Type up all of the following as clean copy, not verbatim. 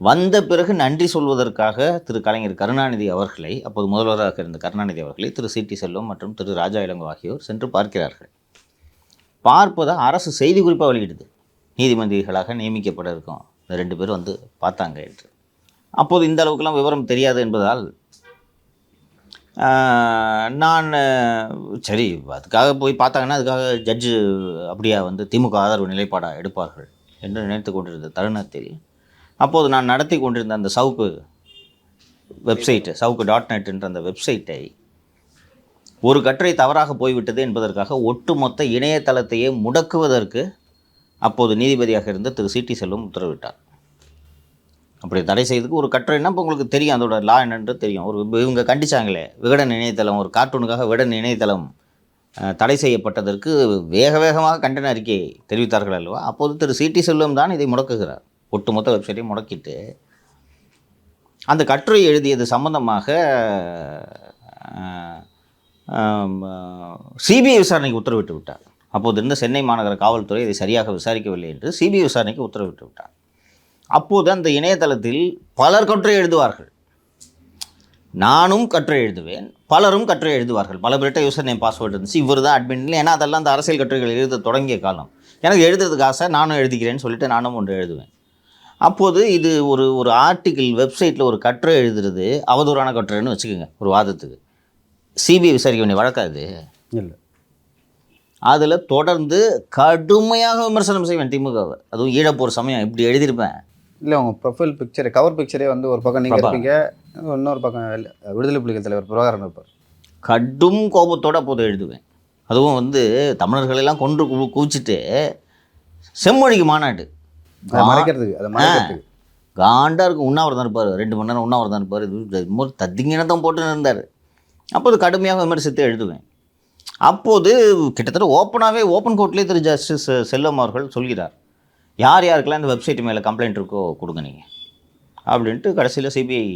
வந்த பிறகு நன்றி சொல்வதற்காக திரு கலைஞர் கருணாநிதி அவர்களை, அப்போது முதல்வராக இருந்த கருணாநிதி அவர்களை திரு சி.டி. செல்வம் மற்றும் திரு ராஜா இளங்கோ ஆகியோர் சென்று பார்க்கிறார்கள். பார்ப்பதை அரசு செய்தி குறிப்பாக வெளியிடுது, நீதிமன்றிகளாக நியமிக்கப்பட இருக்கும் இந்த 2 பேர் வந்து பார்த்தாங்க என்று. அப்போது இந்த அளவுக்குலாம் விவரம் தெரியாது என்பதால் நான் சரி அதுக்காக போய் பார்த்தாங்கன்னா அதுக்காக ஜட்ஜு அப்படியா வந்து திமுக ஆதரவு நிலைப்பாடாக எடுப்பார்கள் என்று நினைத்து கொண்டிருந்த தருணத்தில், அப்போது நான் நடத்தி கொண்டிருந்த அந்த சவுக்கு வெப்சைட்டு, சவுக்கு.net என்ற அந்த வெப்சைட்டை ஒரு கட்டுரை தவறாக போய்விட்டது என்பதற்காக ஒட்டுமொத்த இணையதளத்தையே முடக்குவதற்கு அப்போது நீதிபதியாக இருந்த திரு சி.டி. செல்வம் உத்தரவிட்டார். அப்படி தடை செய்ததுக்கு ஒரு கட்டுரைன்னா இப்போ உங்களுக்கு தெரியும், அதோட லா என்னன்று தெரியும். இவங்க கண்டிச்சாங்களே விகடன் இணையதளம், ஒரு கார்ட்டூனுக்காக விகடன் இணையதளம் தடை செய்யப்பட்டதற்கு வேகமாக கண்டன அறிக்கை தெரிவித்தார்கள் அல்லவா. அப்போது திரு சி.டி. செல்வம் தான் இதை முடக்குகிறார். ஒட்டுமொத்த வெப்சைட்டையும் முடக்கிட்டு அந்த கட்டுரை எழுதியது சம்பந்தமாக சிபிஐ விசாரணைக்கு உத்தரவிட்டு விட்டார். அப்போது இருந்த சென்னை மாநகர காவல்துறை இதை சரியாக விசாரிக்கவில்லை என்று சிபிஐ விசாரணைக்கு உத்தரவிட்டு விட்டார். அப்போது அந்த இணையதளத்தில் பலர் கட்டுரை எழுதுவார்கள். நானும் கட்டுரை எழுதுவேன், பலரும் கட்டுரை எழுதுவார்கள். பல பேர்கிட்ட யூசர் நேம் பாஸ்வேர்டு இருந்துச்சு, இவர் தான் அட்மின். ஏன்னா அதெல்லாம் அந்த அரசியல் கட்டுரைகள் எழுத தொடங்கிய காலம். எனக்கு எழுதுறதுக்கு ஆசை, நானும் எழுதிக்கிறேன்னு சொல்லிட்டு நானும் ஒன்று எழுதுவேன். அப்போது இது ஒரு ஆர்டிக்கிள் வெப்சைட்டில் ஒரு கட்டுரை எழுதுறது அவதூறான கட்டுரைன்னு வச்சுக்கோங்க ஒரு வாதத்துக்கு. சிபிஐ விசாரிக்க வேண்டிய வழக்காது இல்லை. அதில் தொடர்ந்து கடுமையாக விமர்சனம் செய்வேன் திமுகவை. அதுவும் ஈழப்போர் சமயம் இப்படி எழுதியிருப்பேன். இல்லை உங்கள் ப்ரொஃபைல் பிக்சரு, கவர் பிக்சரே வந்து ஒரு பக்கம் நீங்கள் இருப்பீங்க, இன்னொரு பக்கம் விடுதலை புலிகள் தலைவர் பிரபாகரன் இருப்பார். கடும் கோபத்தோடு அப்போது எழுதுவேன். அதுவும் வந்து தமிழர்களெல்லாம் கொன்று குவிச்சிட்டு செம்மொழிக்கு மாநாடு மறைக்கிறதுக்கு, அதை மறைக்கிறதுக்கு காண்டாக இருக்கும். உண்ணாவிரதம் இருப்பார், 2 மணி நேரம் உண்ணாவிரதம் இருப்பார். இது தத்திங்கினதம் போட்டு இருந்தார். அப்போது கடுமையாக விமர்சித்து எழுதுவேன். அப்போது கிட்டத்தட்ட ஓப்பன் கோர்ட்லேயே திரு ஜஸ்டிஸ் செல்வம் அவர்கள் சொல்கிறார், யார் யாருக்கெல்லாம் இந்த வெப்சைட் மேலே கம்ப்ளைண்ட் இருக்கோ கொடுங்க நீங்கள் அப்படின்ட்டு. கடைசியில் சிபிஐ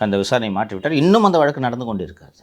அந்த விசாரணை மாற்றி விட்டார். இன்னும் அந்த வழக்கு நடந்து கொண்டு இருக்காது.